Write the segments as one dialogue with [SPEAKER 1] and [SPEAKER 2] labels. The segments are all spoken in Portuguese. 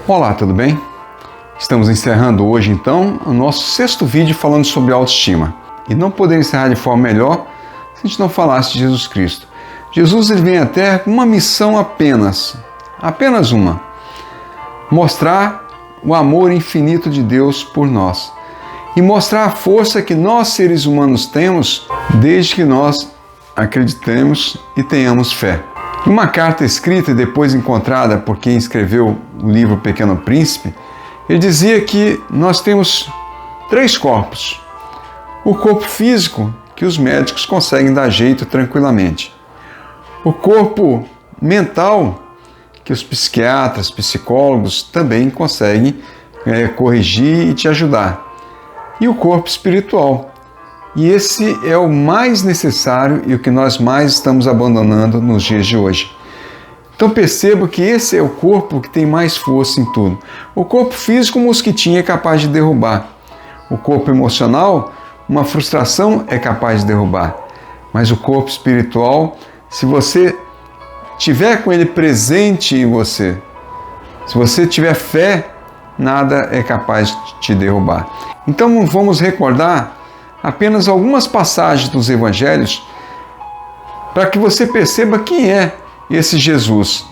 [SPEAKER 1] Olá, tudo bem? Estamos encerrando hoje então o nosso 6º vídeo falando sobre autoestima. E não poderia encerrar de forma melhor se a gente não falasse de Jesus Cristo. Jesus ele vem à Terra com uma missão apenas uma: mostrar o amor infinito de Deus por nós e mostrar a força que nós seres humanos temos desde que nós acreditemos e tenhamos fé. Em uma carta escrita e depois encontrada por quem escreveu o livro Pequeno Príncipe, ele dizia que nós temos 3 corpos. O corpo físico, que os médicos conseguem dar jeito tranquilamente. O corpo mental, que os psiquiatras, psicólogos também conseguem corrigir e te ajudar. E o corpo espiritual. E esse é o mais necessário e o que nós mais estamos abandonando nos dias de hoje. Então perceba que esse é o corpo que tem mais força em tudo. O corpo físico, um mosquitinho é capaz de derrubar. O corpo emocional, uma frustração é capaz de derrubar. Mas o corpo espiritual, se você tiver com ele presente em você, se você tiver fé, nada é capaz de te derrubar. Então vamos recordar apenas algumas passagens dos evangelhos para que você perceba quem é esse Jesus.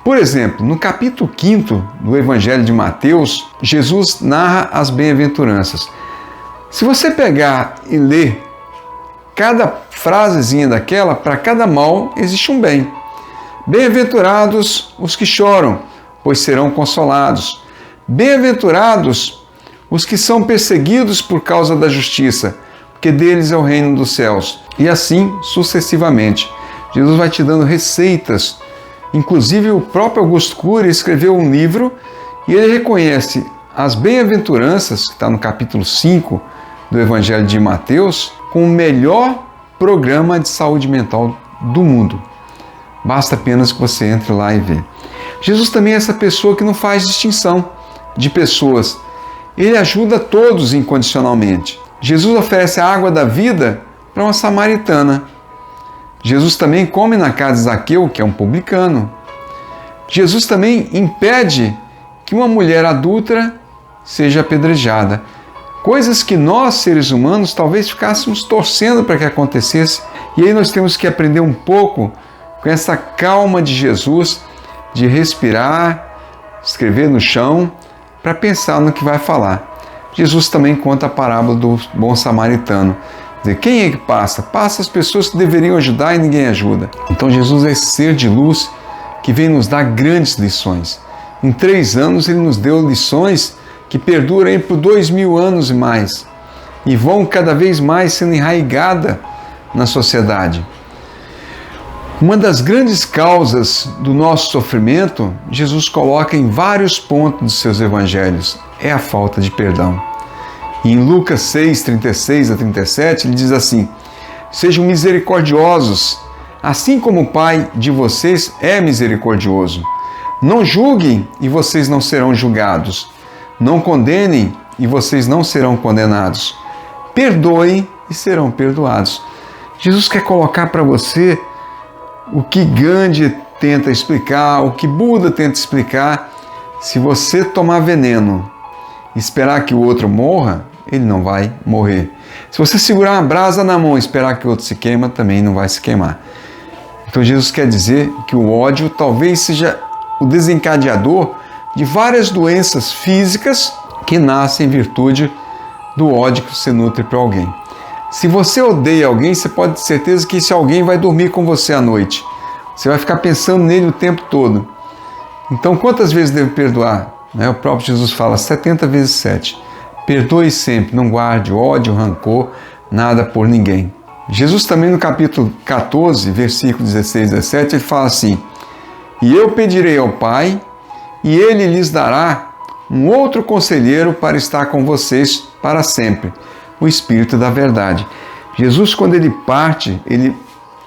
[SPEAKER 1] Por exemplo, no capítulo 5 do Evangelho de Mateus, Jesus narra as bem-aventuranças. Se você pegar e ler cada frasezinha daquela, para cada mal existe um bem. Bem-aventurados os que choram, pois serão consolados. Bem-aventurados os que são perseguidos por causa da justiça, porque deles é o reino dos céus. E assim sucessivamente. Jesus vai te dando receitas. Inclusive o próprio Augusto Cury escreveu um livro e ele reconhece as bem-aventuranças, que está no capítulo 5 do Evangelho de Mateus, com o melhor programa de saúde mental do mundo. Basta apenas que você entre lá e vê. Jesus também é essa pessoa que não faz distinção de pessoas. Ele ajuda todos incondicionalmente. Jesus oferece a água da vida para uma samaritana. Jesus também come na casa de Zaqueu, que é um publicano. Jesus também impede que uma mulher adúltera seja apedrejada. Coisas que nós, seres humanos, talvez ficássemos torcendo para que acontecesse. E aí nós temos que aprender um pouco com essa calma de Jesus, de respirar, escrever no chão, para pensar no que vai falar. Jesus também conta a parábola do bom samaritano. Dizer, quem é que passa? Passa as pessoas que deveriam ajudar e ninguém ajuda. Então Jesus é esse ser de luz que vem nos dar grandes lições. Em 3 anos ele nos deu lições que perduram por 2000 anos e mais. E vão cada vez mais sendo enraigadas na sociedade. Uma das grandes causas do nosso sofrimento, Jesus coloca em vários pontos dos seus evangelhos, é a falta de perdão. E em Lucas 6, 36 a 37, ele diz assim: sejam misericordiosos, assim como o Pai de vocês é misericordioso. Não julguem e vocês não serão julgados. Não condenem e vocês não serão condenados. Perdoem e serão perdoados. Jesus quer colocar para você o que Gandhi tenta explicar, o que Buda tenta explicar. Se você tomar veneno e esperar que o outro morra, ele não vai morrer. Se você segurar uma brasa na mão e esperar que o outro se queima, também não vai se queimar. Então Jesus quer dizer que o ódio talvez seja o desencadeador de várias doenças físicas que nascem em virtude do ódio que você nutre para alguém. Se você odeia alguém, você pode ter certeza que esse alguém vai dormir com você à noite. Você vai ficar pensando nele o tempo todo. Então, quantas vezes devo perdoar? O próprio Jesus fala 70 vezes 7. Perdoe sempre, não guarde ódio, rancor, nada por ninguém. Jesus também no capítulo 14, versículo 16 e 17, ele fala assim: e eu pedirei ao Pai, e Ele lhes dará um outro conselheiro para estar com vocês para sempre, o Espírito da Verdade. Jesus, quando ele parte,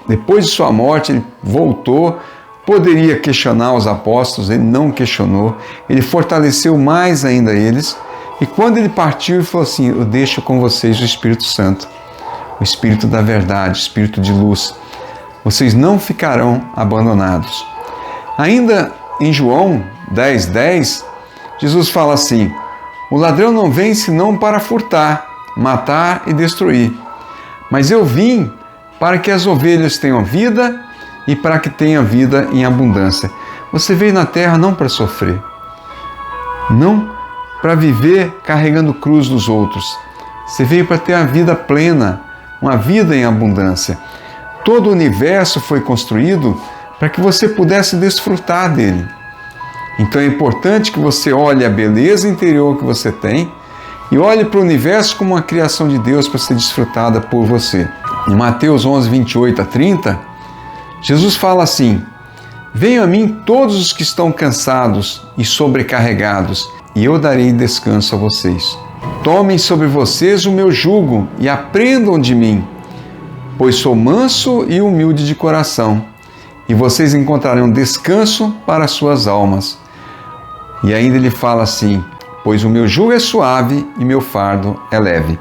[SPEAKER 1] depois de sua morte, ele voltou, poderia questionar os apóstolos, ele não questionou, ele fortaleceu mais ainda eles, e quando ele partiu, ele falou assim: eu deixo com vocês o Espírito Santo, o Espírito da Verdade, o Espírito de luz. Vocês não ficarão abandonados. Ainda em João 10:10, Jesus fala assim: o ladrão não vem senão para furtar, matar e destruir. Mas eu vim para que as ovelhas tenham vida e para que tenham vida em abundância. Você veio na terra não para sofrer, não para viver carregando cruz dos outros. Você veio para ter a vida plena, uma vida em abundância. Todo o universo foi construído para que você pudesse desfrutar dele. Então é importante que você olhe a beleza interior que você tem e olhe para o universo como uma criação de Deus para ser desfrutada por você. Em Mateus 11, 28 a 30, Jesus fala assim: venham a mim todos os que estão cansados e sobrecarregados, e eu darei descanso a vocês. Tomem sobre vocês o meu jugo e aprendam de mim, pois sou manso e humilde de coração, e vocês encontrarão descanso para as suas almas. E ainda ele fala assim: pois o meu jugo é suave e meu fardo é leve.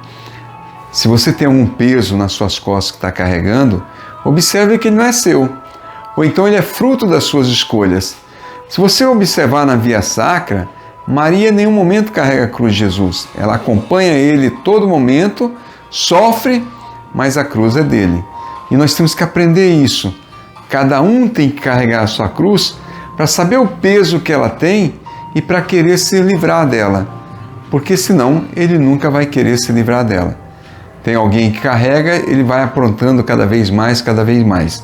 [SPEAKER 1] Se você tem algum peso nas suas costas que está carregando, observe que ele não é seu, ou então ele é fruto das suas escolhas. Se você observar na via sacra, Maria em nenhum momento carrega a cruz de Jesus. Ela acompanha ele todo momento, sofre, mas a cruz é dele. E nós temos que aprender isso. Cada um tem que carregar a sua cruz para saber o peso que ela tem e para querer se livrar dela. Porque senão ele nunca vai querer se livrar dela. Tem alguém que carrega, ele vai aprontando cada vez mais, cada vez mais.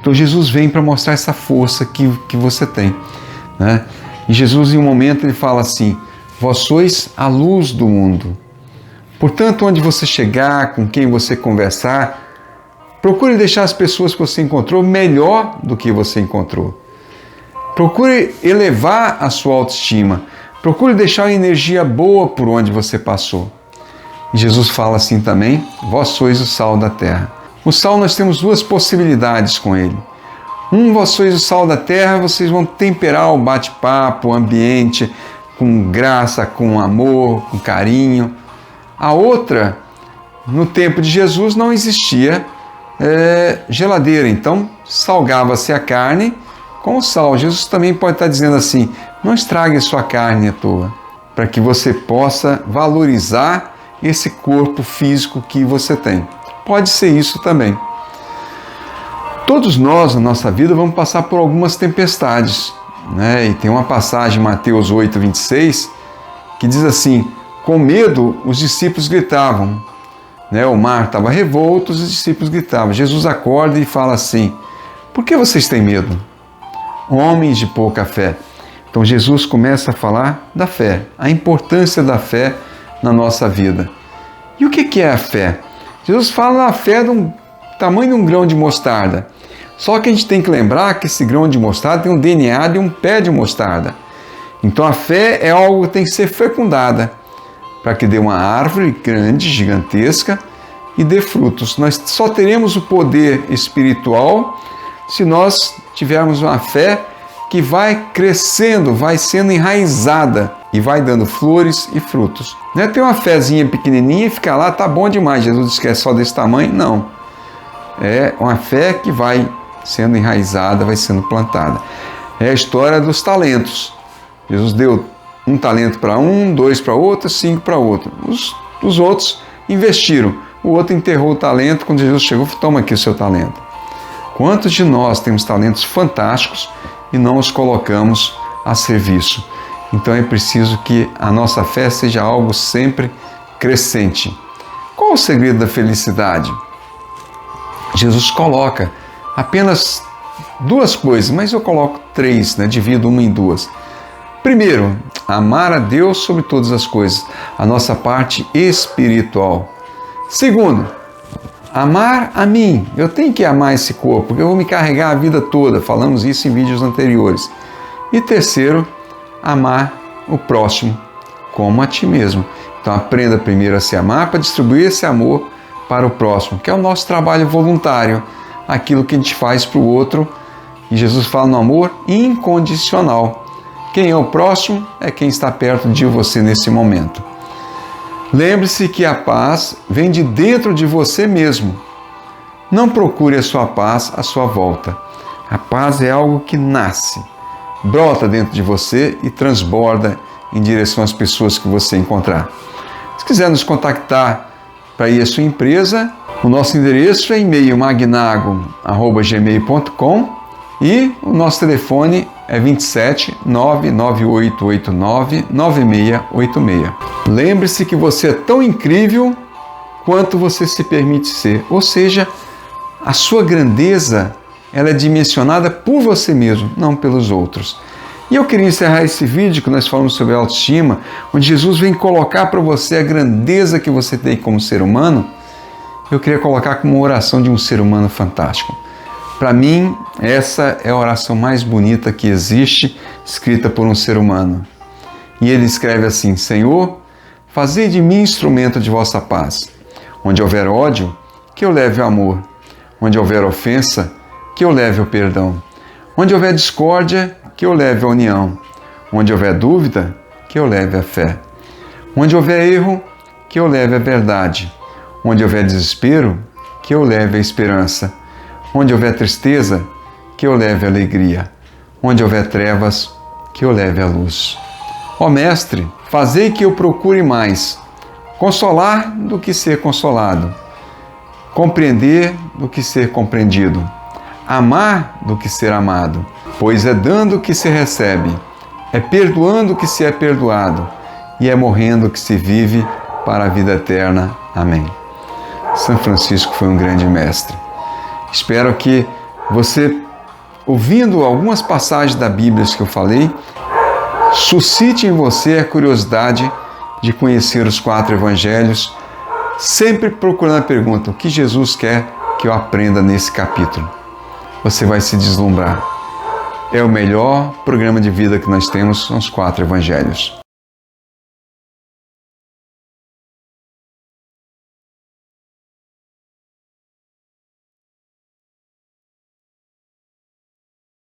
[SPEAKER 1] Então Jesus vem para mostrar essa força que você tem, né? E Jesus, em um momento, ele fala assim: vós sois a luz do mundo. Portanto, onde você chegar, com quem você conversar, procure deixar as pessoas que você encontrou melhor do que você encontrou. Procure elevar a sua autoestima. Procure deixar uma energia boa por onde você passou. E Jesus fala assim também: vós sois o sal da terra. O sal, nós temos duas possibilidades com ele. Vós sois o sal da terra, vocês vão temperar o bate-papo, o ambiente, com graça, com amor, com carinho. A outra, no tempo de Jesus não existia geladeira, então salgava-se a carne com o sal. Jesus também pode estar dizendo assim: não estrague a sua carne à toa, para que você possa valorizar esse corpo físico que você tem. Pode ser isso também. Todos nós, na nossa vida, vamos passar por algumas tempestades, né? E tem uma passagem em Mateus 8, 26, que diz assim: com medo, os discípulos gritavam, né? O mar estava revolto, os discípulos gritavam. Jesus acorda e fala assim: por que vocês têm medo? Homens de pouca fé. Então Jesus começa a falar da fé, a importância da fé na nossa vida. E o que é a fé? Jesus fala da fé do tamanho de um grão de mostarda. Só que a gente tem que lembrar que esse grão de mostarda tem um DNA de um pé de mostarda. Então a fé é algo que tem que ser fecundada para que dê uma árvore grande, gigantesca e dê frutos. Nós só teremos o poder espiritual se nós tivermos uma fé que vai crescendo, vai sendo enraizada e vai dando flores e frutos. Não é ter uma fezinha pequenininha e ficar lá, tá bom demais, Jesus disse que é só desse tamanho. Não. É uma fé que vai sendo enraizada, vai sendo plantada. É a história dos talentos. Jesus deu 1 talento para um, 2 para outro, 5 para outro. Os outros investiram. O outro enterrou o talento. Quando Jesus chegou, toma aqui o seu talento. Quantos de nós temos talentos fantásticos e não os colocamos a serviço? Então é preciso que a nossa fé seja algo sempre crescente. Qual o segredo da felicidade? Jesus coloca apenas 2 coisas, mas eu coloco 3, né? Divido uma em 2. Primeiro, amar a Deus sobre todas as coisas, a nossa parte espiritual. Segundo, amar a mim. Eu tenho que amar esse corpo, porque eu vou me carregar a vida toda. Falamos isso em vídeos anteriores. E terceiro, amar o próximo como a ti mesmo. Então aprenda primeiro a se amar para distribuir esse amor para o próximo, que é o nosso trabalho voluntário, aquilo que a gente faz para o outro. E Jesus fala no amor incondicional. Quem é o próximo é quem está perto de você nesse momento. Lembre-se que a paz vem de dentro de você mesmo. Não procure a sua paz à sua volta. A paz é algo que nasce, brota dentro de você e transborda em direção às pessoas que você encontrar. Se quiser nos contactar para ir à sua empresa, o nosso endereço é e-mail magnago@gmail.com e o nosso telefone é 27 99889 9686. Lembre-se que você é tão incrível quanto você se permite ser, ou seja, a sua grandeza ela é dimensionada por você mesmo, não pelos outros. E eu queria encerrar esse vídeo que nós falamos sobre autoestima, onde Jesus vem colocar para você a grandeza que você tem como ser humano. Eu queria colocar como uma oração de um ser humano fantástico. Para mim, essa é a oração mais bonita que existe, escrita por um ser humano. E ele escreve assim: Senhor, fazei de mim instrumento de vossa paz. Onde houver ódio, que eu leve o amor. Onde houver ofensa, que eu leve o perdão. Onde houver discórdia, que eu leve a união. Onde houver dúvida, que eu leve a fé. Onde houver erro, que eu leve a verdade. Onde houver desespero, que eu leve a esperança. Onde houver tristeza, que eu leve a alegria. Onde houver trevas, que eu leve a luz. Ó Mestre, fazei que eu procure mais consolar do que ser consolado, compreender do que ser compreendido, amar do que ser amado, pois é dando que se recebe, é perdoando que se é perdoado e é morrendo que se vive para a vida eterna. Amém. São Francisco foi um grande mestre. Espero que você, ouvindo algumas passagens da Bíblia que eu falei, suscite em você a curiosidade de conhecer os 4 evangelhos, sempre procurando a pergunta: o que Jesus quer que eu aprenda nesse capítulo? Você vai se deslumbrar. É o melhor programa de vida que nós temos, são os 4 evangelhos.